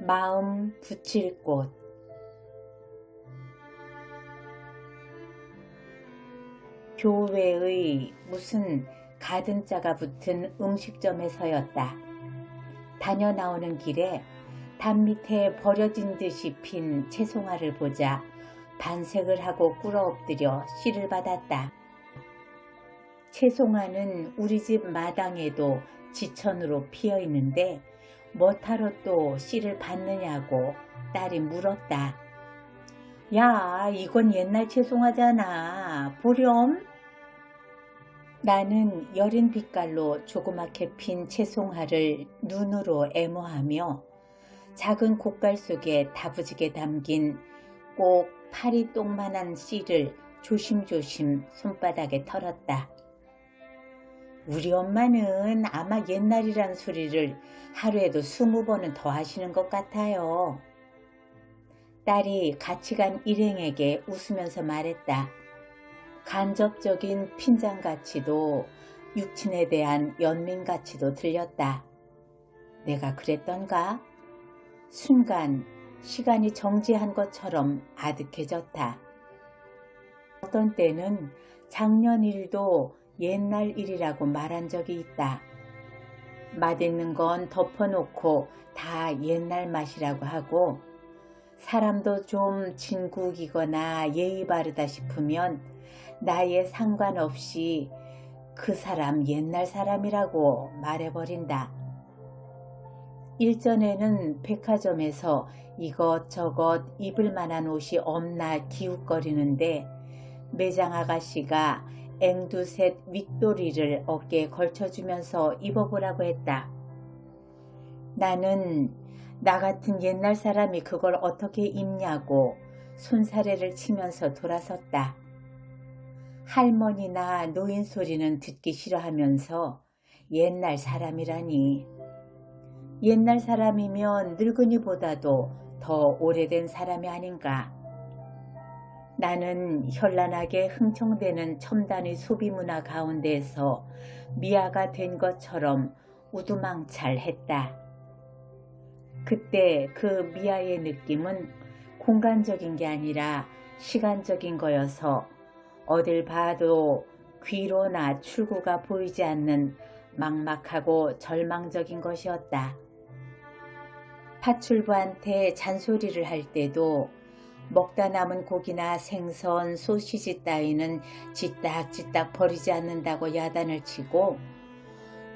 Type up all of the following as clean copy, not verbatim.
마음 붙일 곳. 교외의 무슨 가든자가 붙은 음식점에서였다. 다녀 나오는 길에 담 밑에 버려진 듯이 핀 채송화를 보자 반색을 하고 꿇어 엎드려 씨를 받았다. 채송화는 우리 집 마당에도 지천으로 피어 있는데 뭐하러 또 씨를 받느냐고 딸이 물었다. 야, 이건 옛날 채송화잖아. 보렴? 나는 여린 빛깔로 조그맣게 핀 채송화를 눈으로 애모하며 작은 곶갈 속에 다부지게 담긴 꼭 파리똥만한 씨를 조심조심 손바닥에 털었다. 우리 엄마는 아마 옛날이란 소리를 하루에도 20번은 더 하시는 것 같아요. 딸이 같이 간 일행에게 웃으면서 말했다. 간접적인 핀잔가치도 육친에 대한 연민가치도 들렸다. 내가 그랬던가? 순간 시간이 정지한 것처럼 아득해졌다. 어떤 때는 작년 일도 옛날 일이라고 말한 적이 있다. 맛있는 건 덮어놓고 다 옛날 맛이라고 하고 사람도 좀 진국이거나 예의 바르다 싶으면 나이에 상관없이 그 사람 옛날 사람이라고 말해버린다. 일전에는 백화점에서 이것저것 입을 만한 옷이 없나 기웃거리는데 매장 아가씨가 앵두셋 윗도리를 어깨에 걸쳐주면서 입어보라고 했다. 나는 나 같은 옛날 사람이 그걸 어떻게 입냐고 손사래를 치면서 돌아섰다. 할머니나 노인 소리는 듣기 싫어하면서 옛날 사람이라니. 옛날 사람이면 늙은이보다도 더 오래된 사람이 아닌가. 나는 현란하게 흥청대는 첨단의 소비문화 가운데에서 미아가 된 것처럼 우두망찰했다. 그때 그 미아의 느낌은 공간적인 게 아니라 시간적인 거여서 어딜 봐도 귀로나 출구가 보이지 않는 막막하고 절망적인 것이었다. 파출부한테 잔소리를 할 때도 먹다 남은 고기나 생선, 소시지 따위는 지딱지딱 버리지 않는다고 야단을 치고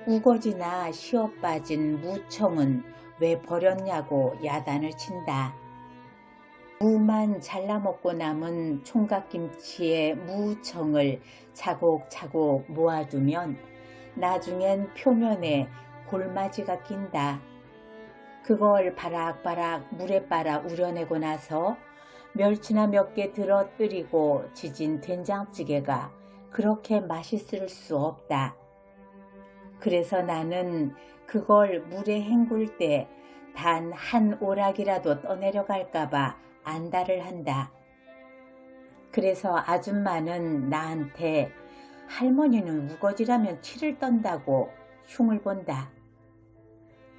우거지나 쉬어빠진 무청은 왜 버렸냐고 야단을 친다. 무만 잘라먹고 남은 총각김치에 무청을 차곡차곡 모아두면 나중엔 표면에 골마지가 낀다. 그걸 바락바락 물에 빨아 우려내고 나서 멸치나 몇 개 들어뜨리고 지진 된장찌개가 그렇게 맛있을 수 없다. 그래서 나는 그걸 물에 헹굴 때 단 한 오락이라도 떠내려갈까봐 안달을 한다. 그래서 아줌마는 나한테 할머니는 우거지라면 치를 떤다고 흉을 본다.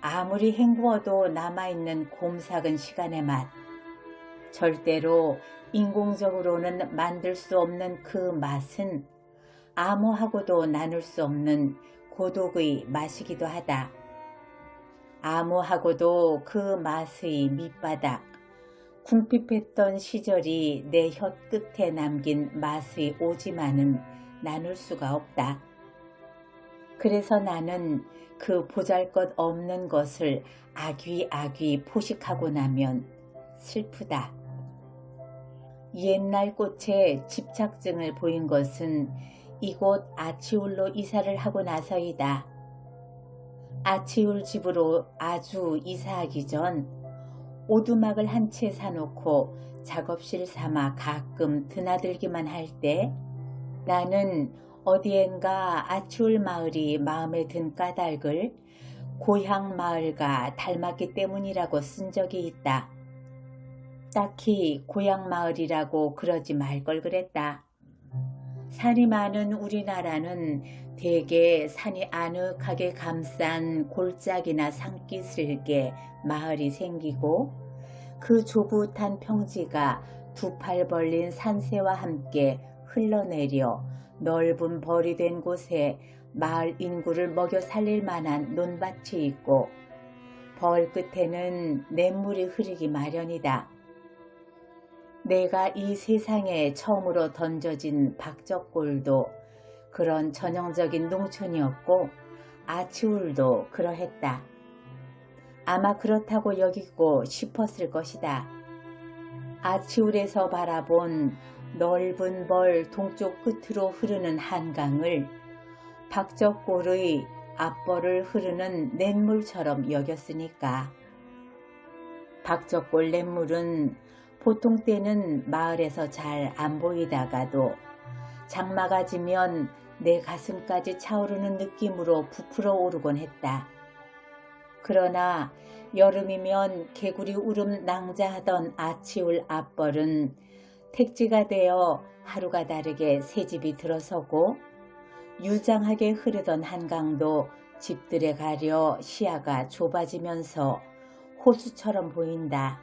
아무리 헹구어도 남아있는 곰삭은 시간의 맛. 절대로 인공적으로는 만들 수 없는 그 맛은 암호하고도 나눌 수 없는 고독의 맛이기도 하다. 암호하고도 그 맛의 밑바닥, 궁핍했던 시절이 내 혀끝에 남긴 맛의 오지만은 나눌 수가 없다. 그래서 나는 그 보잘것없는 것을 아귀아귀 포식하고 나면 슬프다. 옛날 꽃에 집착증을 보인 것은 이곳 아치울로 이사를 하고 나서이다. 아치울 집으로 아주 이사하기 전 오두막을 한 채 사놓고 작업실 삼아 가끔 드나들기만 할 때 나는 어디엔가 아치울 마을이 마음에 든 까닭을 고향 마을과 닮았기 때문이라고 쓴 적이 있다. 딱히 고향 마을이라고 그러지 말 걸 그랬다. 산이 많은 우리나라는 대개 산이 아늑하게 감싼 골짜기나 산기슭에 마을이 생기고 그 조붓한 평지가 두 팔 벌린 산새와 함께 흘러내려 넓은 벌이 된 곳에 마을 인구를 먹여 살릴 만한 논밭이 있고 벌 끝에는 냇물이 흐르기 마련이다. 내가 이 세상에 처음으로 던져진 박적골도 그런 전형적인 농촌이었고 아치울도 그러했다. 아마 그렇다고 여기고 싶었을 것이다. 아치울에서 바라본 넓은 벌 동쪽 끝으로 흐르는 한강을 박적골의 앞벌을 흐르는 냇물처럼 여겼으니까. 박적골 냇물은 보통 때는 마을에서 잘 안 보이다가도 장마가 지면 내 가슴까지 차오르는 느낌으로 부풀어 오르곤 했다. 그러나 여름이면 개구리 울음 낭자하던 아치울 앞벌은 택지가 되어 하루가 다르게 새집이 들어서고 유장하게 흐르던 한강도 집들에 가려 시야가 좁아지면서 호수처럼 보인다.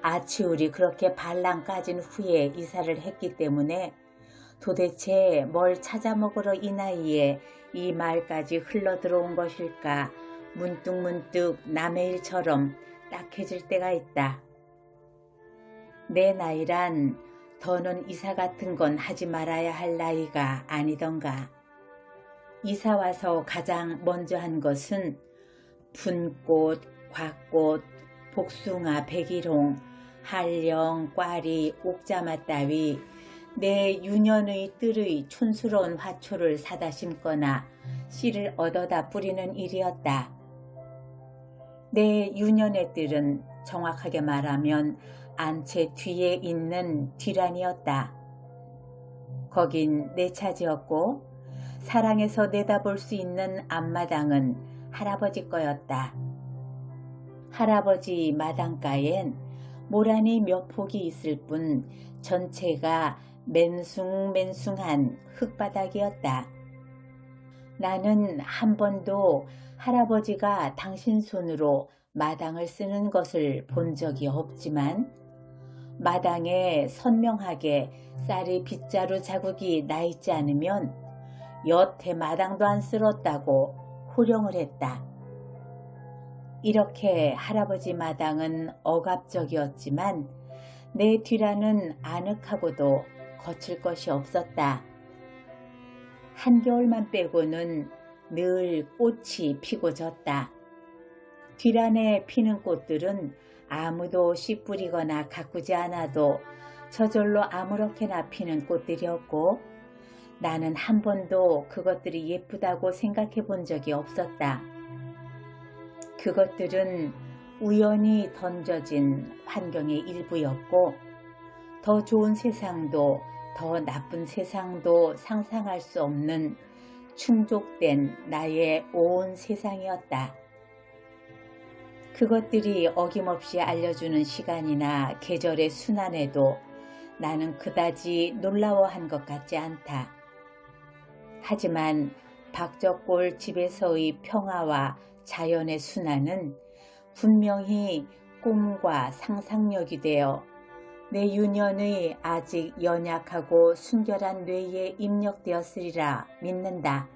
아치울이 그렇게 발랑 까진 후에 이사를 했기 때문에 도대체 뭘 찾아 먹으러 이 나이에 이 마을까지 흘러 들어온 것일까 문득문득 남의 일처럼 딱해질 때가 있다. 내 나이란 더는 이사 같은 건 하지 말아야 할 나이가 아니던가. 이사 와서 가장 먼저 한 것은 분꽃, 곽꽃, 복숭아, 백일홍, 한령, 꽈리, 옥자마 따위 내 유년의 뜰의 촌스러운 화초를 사다 심거나 씨를 얻어다 뿌리는 일이었다. 내 유년의 뜰은 정확하게 말하면 안채 뒤에 있는 뒤란이었다. 거긴 내 차지였고 사랑에서 내다볼 수 있는 앞마당은 할아버지 거였다. 할아버지 마당가엔 모란이 몇 폭이 있을 뿐 전체가 맨숭맨숭한 흙바닥이었다. 나는 한 번도 할아버지가 당신 손으로 마당을 쓰는 것을 본 적이 없지만 마당에 선명하게 쌀이 빗자루 자국이 나 있지 않으면 여태 마당도 안 쓸었다고 호령을 했다. 이렇게 할아버지 마당은 억압적이었지만 내 뒤라는 아늑하고도 거칠 것이 없었다. 한겨울만 빼고는 늘 꽃이 피고 졌다. 뒤란에 피는 꽃들은 아무도 씨 뿌리거나 가꾸지 않아도 저절로 아무렇게나 피는 꽃들이었고 나는 한 번도 그것들이 예쁘다고 생각해 본 적이 없었다. 그것들은 우연히 던져진 환경의 일부였고 더 좋은 세상도 더 나쁜 세상도 상상할 수 없는 충족된 나의 온 세상이었다. 그것들이 어김없이 알려주는 시간이나 계절의 순환에도 나는 그다지 놀라워한 것 같지 않다. 하지만 박적골 집에서의 평화와 자연의 순환은 분명히 꿈과 상상력이 되어 내 유년의 아직 연약하고 순결한 뇌에 입력되었으리라 믿는다.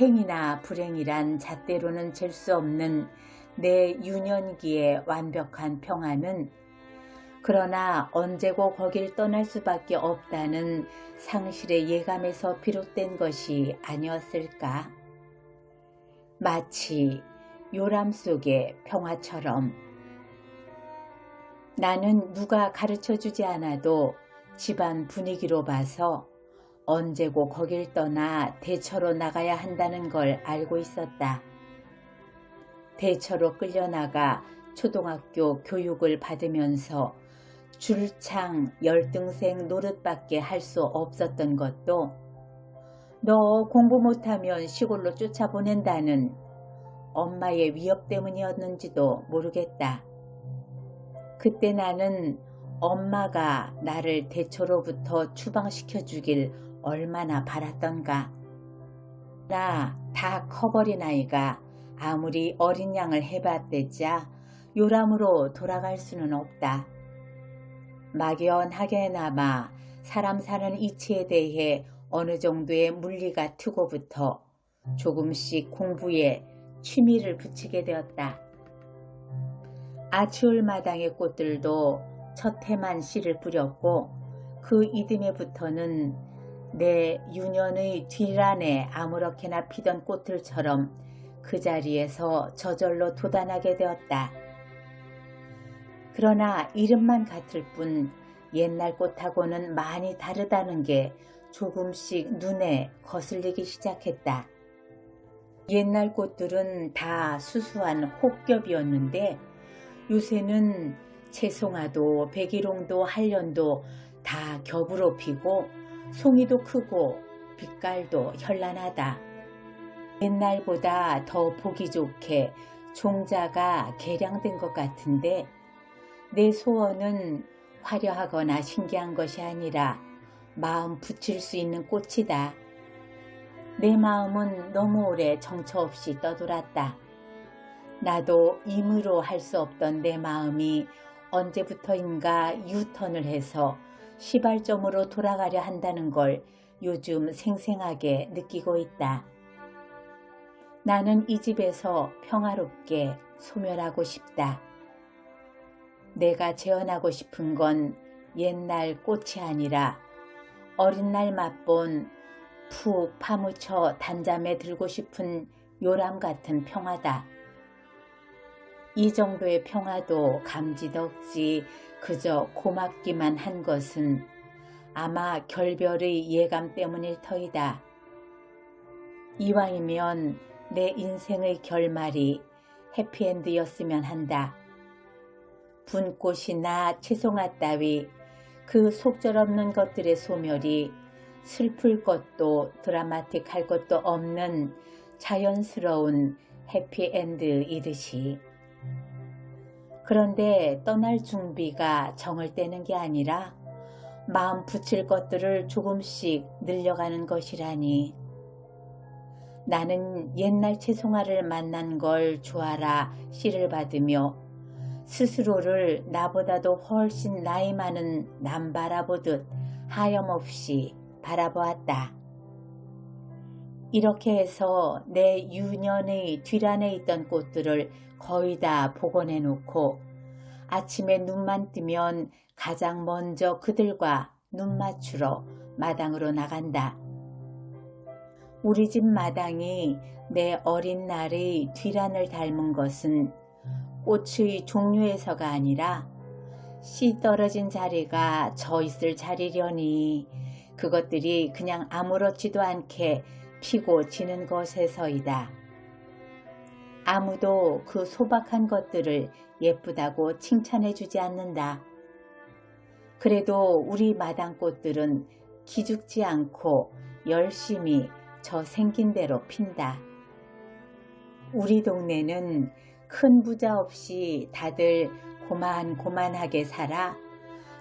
행이나 불행이란 잣대로는 잴 수 없는 내 유년기의 완벽한 평화는 그러나 언제고 거길 떠날 수밖에 없다는 상실의 예감에서 비롯된 것이 아니었을까? 마치 요람 속의 평화처럼 나는 누가 가르쳐주지 않아도 집안 분위기로 봐서 언제고 거길 떠나 대처로 나가야 한다는 걸 알고 있었다. 대처로 끌려나가 초등학교 교육을 받으면서 줄창 열등생 노릇밖에 할 수 없었던 것도 너 공부 못하면 시골로 쫓아보낸다는 엄마의 위협 때문이었는지도 모르겠다. 그때 나는 엄마가 나를 대초로부터 추방시켜 주길 얼마나 바랐던가. 나 다 커버린 아이가 아무리 어린 양을 해봤대자 요람으로 돌아갈 수는 없다. 막연하게나마 사람 사는 이치에 대해 어느 정도의 물리가 트고부터 조금씩 공부에 취미를 붙이게 되었다. 아치올 마당의 꽃들도 첫 해만 씨를 뿌렸고 그 이듬해부터는 내 유년의 뒤란에 아무렇게나 피던 꽃들처럼 그 자리에서 저절로 돋아나게 되었다. 그러나 이름만 같을 뿐 옛날 꽃하고는 많이 다르다는 게 조금씩 눈에 거슬리기 시작했다. 옛날 꽃들은 다 수수한 혹겹이었는데 요새는 채송화도 백일홍도 한련도 다 겹으로 피고 송이도 크고 빛깔도 현란하다. 옛날보다 더 보기 좋게 종자가 개량된 것 같은데 내 소원은 화려하거나 신기한 것이 아니라 마음 붙일 수 있는 꽃이다. 내 마음은 너무 오래 정처 없이 떠돌았다. 나도 임의로 할 수 없던 내 마음이 언제부터인가 유턴을 해서 시발점으로 돌아가려 한다는 걸 요즘 생생하게 느끼고 있다. 나는 이 집에서 평화롭게 소멸하고 싶다. 내가 재현하고 싶은 건 옛날 꽃이 아니라 어린 날 맛본 푹 파묻혀 단잠에 들고 싶은 요람 같은 평화다. 이 정도의 평화도 감지덕지 그저 고맙기만 한 것은 아마 결별의 예감 때문일 터이다. 이왕이면 내 인생의 결말이 해피엔드였으면 한다. 분꽃이나 채송화 따위 그 속절없는 것들의 소멸이 슬플 것도 드라마틱할 것도 없는 자연스러운 해피엔드이듯이. 그런데 떠날 준비가 정을 떼는 게 아니라 마음 붙일 것들을 조금씩 늘려가는 것이라니. 나는 옛날 채송화를 만난 걸 주하라 씨를 받으며 스스로를 나보다도 훨씬 나이 많은 남 바라보듯 하염없이 바라보았다. 이렇게 해서 내 유년의 뒤란에 있던 꽃들을 거의 다 복원해 놓고 아침에 눈만 뜨면 가장 먼저 그들과 눈 맞추러 마당으로 나간다. 우리 집 마당이 내 어린 날의 뒤란을 닮은 것은 꽃의 종류에서가 아니라 씨 떨어진 자리가 저 있을 자리려니 그것들이 그냥 아무렇지도 않게 피고 지는 것에서이다. 아무도 그 소박한 것들을 예쁘다고 칭찬해 주지 않는다. 그래도 우리 마당꽃들은 기죽지 않고 열심히 저 생긴 대로 핀다. 우리 동네는 큰 부자 없이 다들 고만고만하게 살아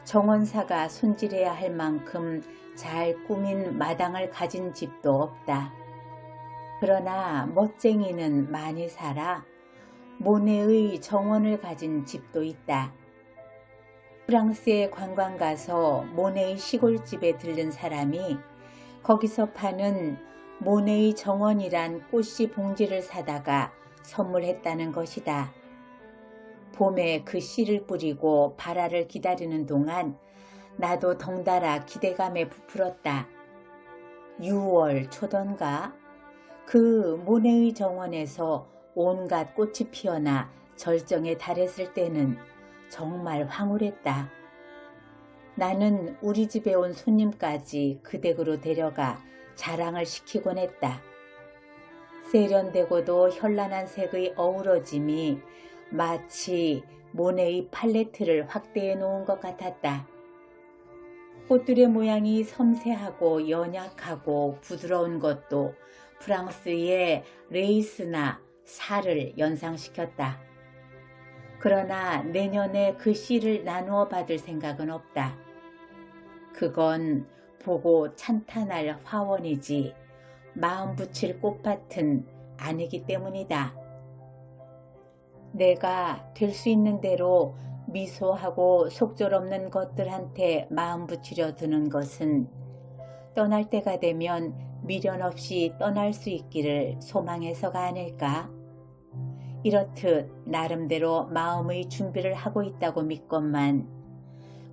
정원사가 손질해야 할 만큼 잘 꾸민 마당을 가진 집도 없다. 그러나 멋쟁이는 많이 살아 모네의 정원을 가진 집도 있다. 프랑스에 관광 가서 모네의 시골집에 들른 사람이 거기서 파는 모네의 정원이란 꽃씨 봉지를 사다가 선물했다는 것이다. 봄에 그 씨를 뿌리고 발화를 기다리는 동안 나도 덩달아 기대감에 부풀었다. 6월 초던가 그 모네의 정원에서 온갖 꽃이 피어나 절정에 달했을 때는 정말 황홀했다. 나는 우리 집에 온 손님까지 그 댁으로 데려가 자랑을 시키곤 했다. 세련되고도 현란한 색의 어우러짐이 마치 모네의 팔레트를 확대해 놓은 것 같았다. 꽃들의 모양이 섬세하고 연약하고 부드러운 것도 프랑스의 레이스나 살을 연상시켰다. 그러나 내년에 그 씨를 나누어 받을 생각은 없다. 그건 보고 찬탄할 화원이지 마음 붙일 꽃밭은 아니기 때문이다. 내가 될 수 있는 대로 미소하고 속절없는 것들한테 마음 붙이려 드는 것은 떠날 때가 되면 미련 없이 떠날 수 있기를 소망해서가 아닐까? 이렇듯 나름대로 마음의 준비를 하고 있다고 믿건만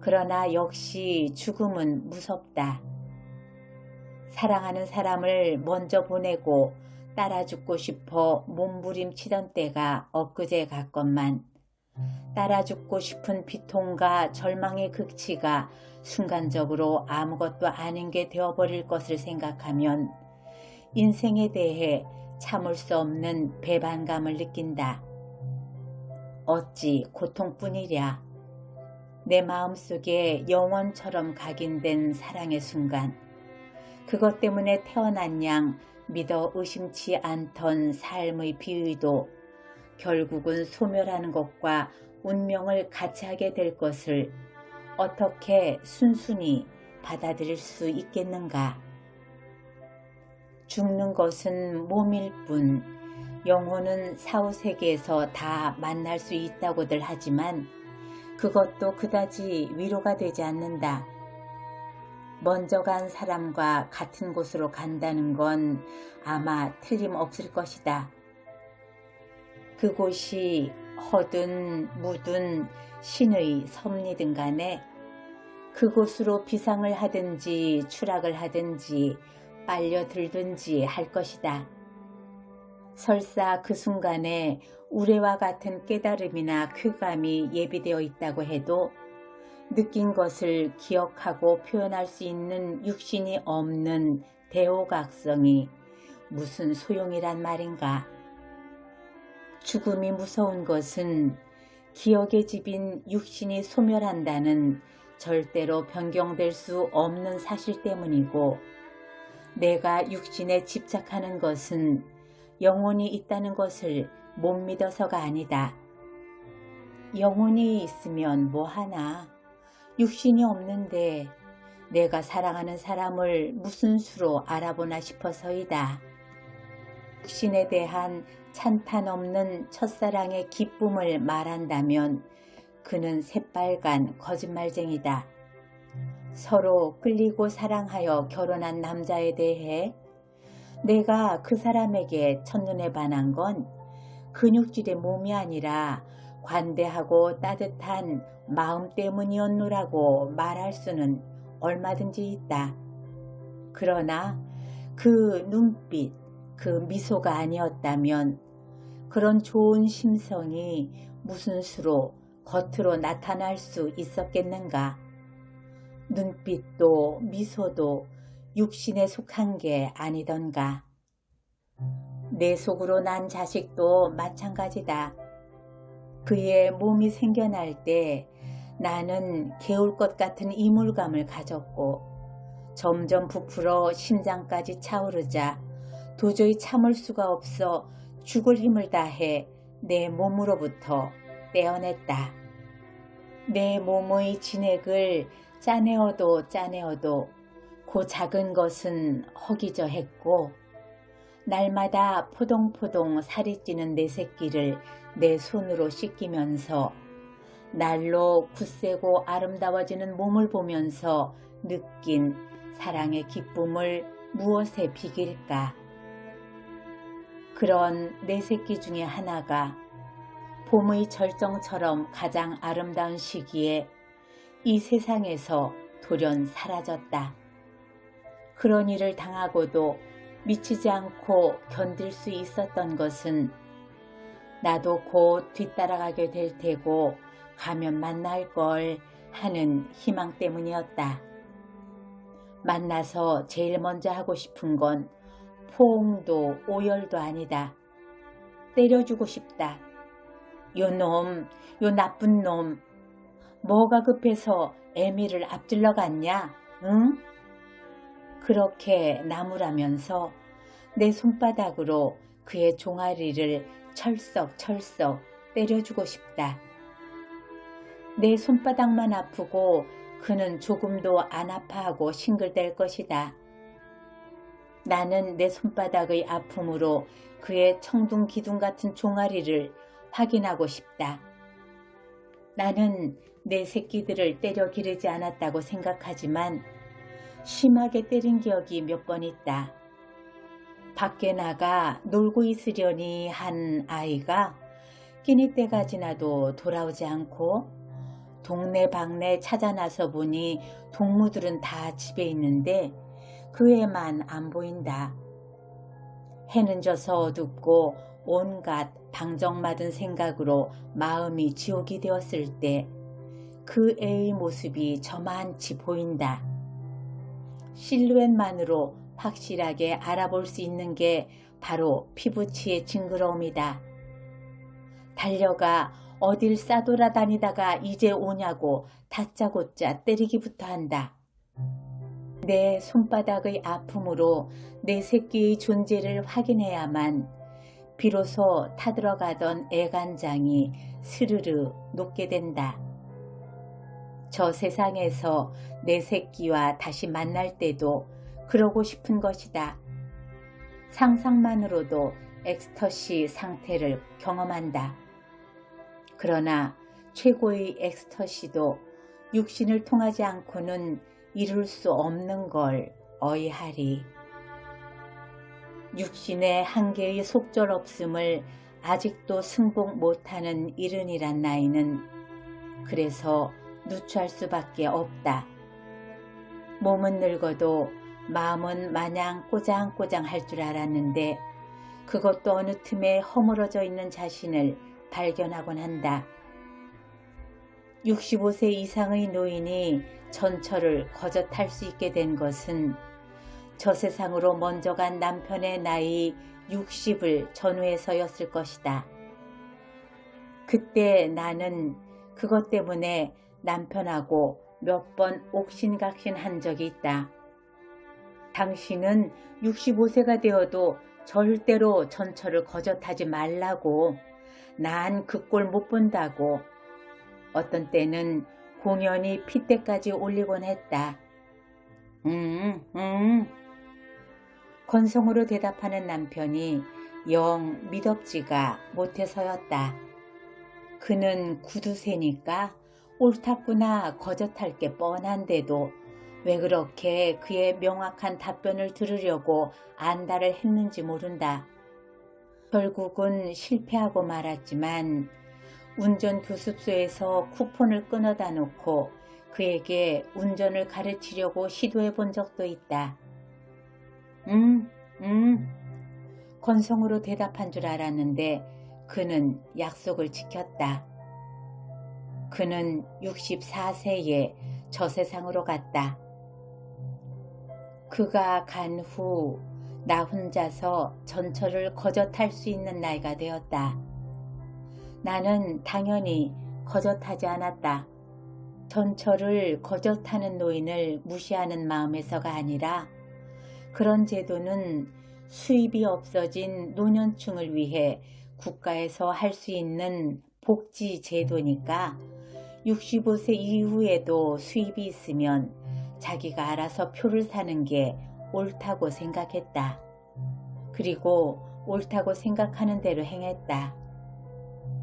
그러나 역시 죽음은 무섭다. 사랑하는 사람을 먼저 보내고 따라 죽고 싶어 몸부림치던 때가 엊그제 같건만 따라 죽고 싶은 비통과 절망의 극치가 순간적으로 아무것도 아닌 게 되어버릴 것을 생각하면 인생에 대해 참을 수 없는 배반감을 느낀다. 어찌 고통뿐이랴. 내 마음속에 영원처럼 각인된 사랑의 순간, 그것 때문에 태어난 양 믿어 의심치 않던 삶의 비의도 결국은 소멸하는 것과 운명을 같이 하게 될 것을 어떻게 순순히 받아들일 수 있겠는가? 죽는 것은 몸일 뿐 영혼은 사후세계에서 다 만날 수 있다고들 하지만 그것도 그다지 위로가 되지 않는다. 먼저 간 사람과 같은 곳으로 간다는 건 아마 틀림없을 것이다. 그곳이 허든 묻은 신의 섭리든 간에 그곳으로 비상을 하든지 추락을 하든지 빨려들든지 할 것이다. 설사 그 순간에 우레와 같은 깨달음이나 쾌감이 예비되어 있다고 해도 느낀 것을 기억하고 표현할 수 있는 육신이 없는 대호각성이 무슨 소용이란 말인가. 죽음이 무서운 것은 기억의 집인 육신이 소멸한다는 절대로 변경될 수 없는 사실 때문이고, 내가 육신에 집착하는 것은 영혼이 있다는 것을 못 믿어서가 아니다. 영혼이 있으면 뭐하나. 육신이 없는데 내가 사랑하는 사람을 무슨 수로 알아보나 싶어서이다. 육신에 대한 찬탄 없는 첫사랑의 기쁨을 말한다면 그는 새빨간 거짓말쟁이다. 서로 끌리고 사랑하여 결혼한 남자에 대해 내가 그 사람에게 첫눈에 반한 건 근육질의 몸이 아니라 관대하고 따뜻한 마음 때문이었노라고 말할 수는 얼마든지 있다. 그러나 그 눈빛, 그 미소가 아니었다면 그런 좋은 심성이 무슨 수로 겉으로 나타날 수 있었겠는가. 눈빛도 미소도 육신에 속한 게 아니던가. 내 속으로 난 자식도 마찬가지다. 그의 몸이 생겨날 때 나는 개울 것 같은 이물감을 가졌고 점점 부풀어 심장까지 차오르자 도저히 참을 수가 없어 죽을 힘을 다해 내 몸으로부터 떼어냈다. 내 몸의 진액을 짜내어도 짜내어도 그 작은 것은 허기져했고 날마다 포동포동 살이 찌는 내 새끼를 내 손으로 씻기면서 날로 굳세고 아름다워지는 몸을 보면서 느낀 사랑의 기쁨을 무엇에 비길까? 그런 내 새끼 중에 하나가 봄의 절정처럼 가장 아름다운 시기에 이 세상에서 돌연 사라졌다. 그런 일을 당하고도 미치지 않고 견딜 수 있었던 것은 나도 곧 뒤따라가게 될 테고 가면 만날 걸 하는 희망 때문이었다. 만나서 제일 먼저 하고 싶은 건 포옹도 오열도 아니다. 때려주고 싶다. 요 놈, 요 나쁜 놈, 뭐가 급해서 애미를 앞질러 갔냐? 응? 그렇게 나무라면서 내 손바닥으로 그의 종아리를 철썩철썩 때려주고 싶다. 내 손바닥만 아프고 그는 조금도 안 아파하고 싱글댈 것이다. 나는 내 손바닥의 아픔으로 그의 청둥 기둥 같은 종아리를 확인하고 싶다. 나는 내 새끼들을 때려 기르지 않았다고 생각하지만 심하게 때린 기억이 몇 번 있다. 밖에 나가 놀고 있으려니 한 아이가 끼니 때가 지나도 돌아오지 않고 동네 방네 찾아 나서 보니 동무들은 다 집에 있는데 그 애만 안 보인다. 해는 져서 어둡고 온갖 방정맞은 생각으로 마음이 지옥이 되었을 때 그 애의 모습이 저만치 보인다. 실루엣만으로 확실하게 알아볼 수 있는 게 바로 피부치의 징그러움이다. 달려가 어딜 싸돌아다니다가 이제 오냐고 다짜고짜 때리기부터 한다. 내 손바닥의 아픔으로 내 새끼의 존재를 확인해야만 비로소 타들어가던 애간장이 스르르 녹게 된다. 저 세상에서 내 새끼와 다시 만날 때도 그러고 싶은 것이다. 상상만으로도 엑스터시 상태를 경험한다. 그러나 최고의 엑스터시도 육신을 통하지 않고는 이룰 수 없는 걸 어이하리. 육신의 한계의 속절없음을 아직도 승복 못하는 이른이란 나이는 그래서 누추할 수밖에 없다. 몸은 늙어도 마음은 마냥 꼬장꼬장 할 줄 알았는데 그것도 어느 틈에 허물어져 있는 자신을 발견하곤 한다. 65세 이상의 노인이 전철을 거저 탈 수 있게 된 것은 저 세상으로 먼저 간 남편의 나이 60을 전후해서였을 것이다. 그때 나는 그것 때문에 남편하고 몇 번 옥신각신 한 적이 있다. 당신은 65세가 되어도 절대로 전철을 거저 타지 말라고. 난 그 꼴 못 본다고. 어떤 때는 공연히 핏대까지 올리곤 했다. 건성으로 대답하는 남편이 영 미덥지가 못해서였다. 그는 구두쇠니까 옳았구나 거저탈 게 뻔한데도 왜 그렇게 그의 명확한 답변을 들으려고 안달을 했는지 모른다. 결국은 실패하고 말았지만 운전교습소에서 쿠폰을 끊어다 놓고 그에게 운전을 가르치려고 시도해 본 적도 있다. 건성으로 대답한 줄 알았는데 그는 약속을 지켰다. 그는 64세에 저 세상으로 갔다. 그가 간 후 나 혼자서 전철을 거저 탈 수 있는 나이가 되었다. 나는 당연히 거저 타지 않았다. 전철을 거저 타는 노인을 무시하는 마음에서가 아니라 그런 제도는 수입이 없어진 노년층을 위해 국가에서 할 수 있는 복지 제도니까 65세 이후에도 수입이 있으면 자기가 알아서 표를 사는 게 옳다고 생각했다. 그리고 옳다고 생각하는 대로 행했다.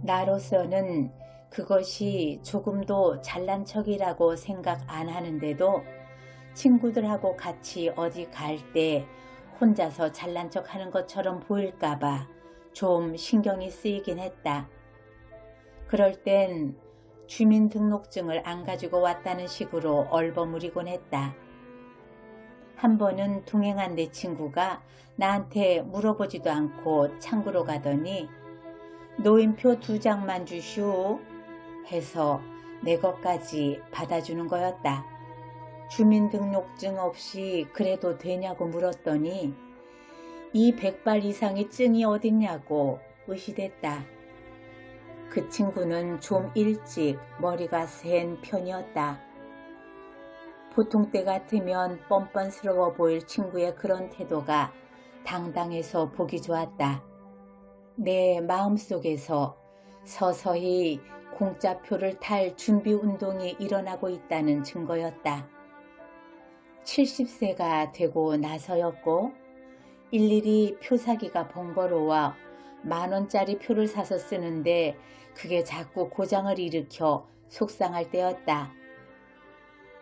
나로서는 그것이 조금도 잘난 척이라고 생각 안 하는데도 친구들하고 같이 어디 갈 때 혼자서 잘난 척 하는 것처럼 보일까봐 좀 신경이 쓰이긴 했다. 그럴 땐 주민등록증을 안 가지고 왔다는 식으로 얼버무리곤 했다. 한 번은 동행한 내 친구가 나한테 물어보지도 않고 창구로 가더니 노인표 2장만 주시오 해서 내 것까지 받아주는 거였다. 주민등록증 없이 그래도 되냐고 물었더니 이 100발 이상의 증이 어딨냐고 의시됐다. 그 친구는 좀 일찍 머리가 센 편이었다. 보통 때 같으면 뻔뻔스러워 보일 친구의 그런 태도가 당당해서 보기 좋았다. 내 마음속에서 서서히 공짜표를 탈 준비 운동이 일어나고 있다는 증거였다. 70세가 되고 나서였고 일일이 표 사기가 번거로워 10,000원짜리 표를 사서 쓰는데 그게 자꾸 고장을 일으켜 속상할 때였다.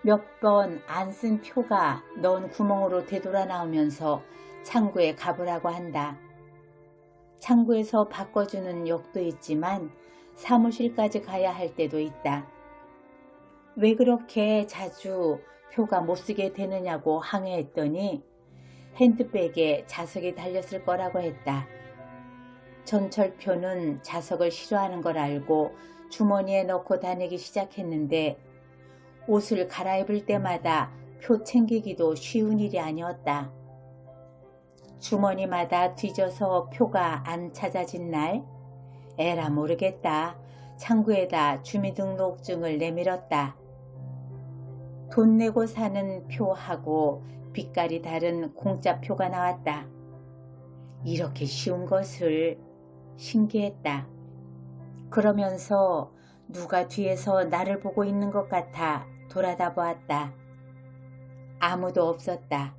몇 번 안 쓴 표가 넣은 구멍으로 되돌아 나오면서 창구에 가보라고 한다. 창구에서 바꿔주는 역도 있지만 사무실까지 가야 할 때도 있다. 왜 그렇게 자주 표가 못 쓰게 되느냐고 항의했더니 핸드백에 자석이 달렸을 거라고 했다. 전철표는 자석을 싫어하는 걸 알고 주머니에 넣고 다니기 시작했는데 옷을 갈아입을 때마다 표 챙기기도 쉬운 일이 아니었다. 주머니마다 뒤져서 표가 안 찾아진 날, 에라 모르겠다. 창구에다 주민등록증을 내밀었다. 돈 내고 사는 표하고 빛깔이 다른 공짜표가 나왔다. 이렇게 쉬운 것을 신기했다. 그러면서 누가 뒤에서 나를 보고 있는 것 같아 돌아다 보았다. 아무도 없었다.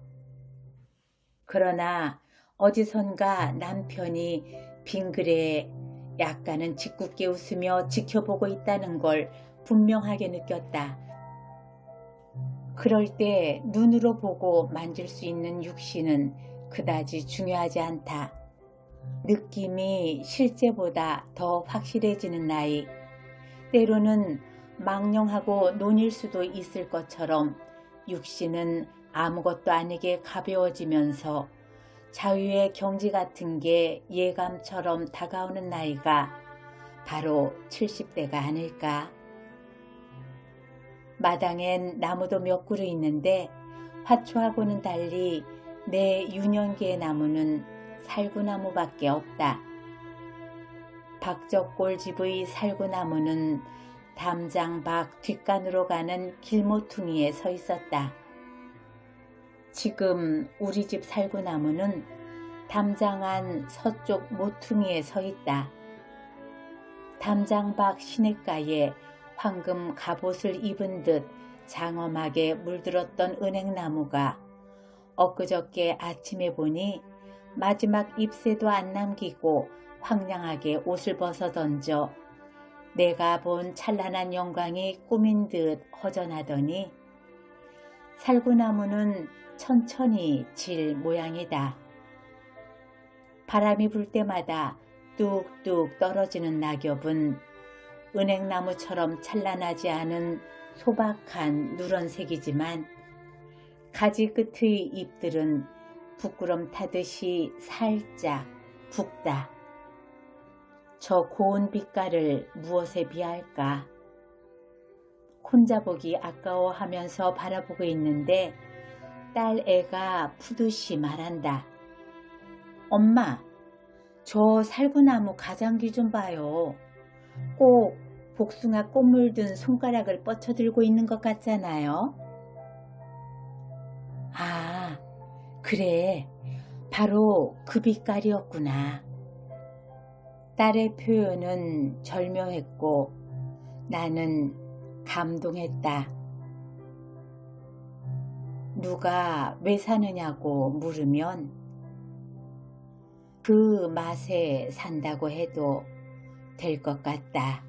그러나 어디선가 남편이 빙그레 약간은 짓궂게 웃으며 지켜보고 있다는 걸 분명하게 느꼈다. 그럴 때 눈으로 보고 만질 수 있는 육신은 그다지 중요하지 않다. 느낌이 실제보다 더 확실해지는 나이, 때로는 망령하고 논일 수도 있을 것처럼 육신은 아무것도 아니게 가벼워지면서 자유의 경지 같은 게 예감처럼 다가오는 나이가 바로 70대가 아닐까. 마당엔 나무도 몇 그루 있는데 화초하고는 달리 내 유년기의 나무는 살구나무밖에 없다. 박적골집의 살구나무는 담장 밖 뒷간으로 가는 길모퉁이에 서 있었다. 지금 우리 집 살구나무는 담장 안 서쪽 모퉁이에 서 있다. 담장 밖 시냇가에 황금 갑옷을 입은 듯 장엄하게 물들었던 은행나무가 엊그저께 아침에 보니 마지막 잎새도 안 남기고 황량하게 옷을 벗어던져 내가 본 찬란한 영광이 꾸민 듯 허전하더니 살구나무는 천천히 질 모양이다. 바람이 불 때마다 뚝뚝 떨어지는 낙엽은 은행나무처럼 찬란하지 않은 소박한 누런색이지만 가지 끝의 잎들은 부끄럼 타듯이 살짝 붓다. 저 고운 빛깔을 무엇에 비할까? 혼자 보기 아까워하면서 바라보고 있는데 딸 애가 푸듯이 말한다. 엄마, 저 살구나무 가장기 좀 봐요. 꼭 복숭아 꽃 물든 손가락을 뻗쳐들고 있는 것 같잖아요. 아, 그래. 바로 그 빛깔이었구나. 딸의 표현은 절묘했고 나는 감동했다. 누가 왜 사느냐고 물으면 그 맛에 산다고 해도 될 것 같다.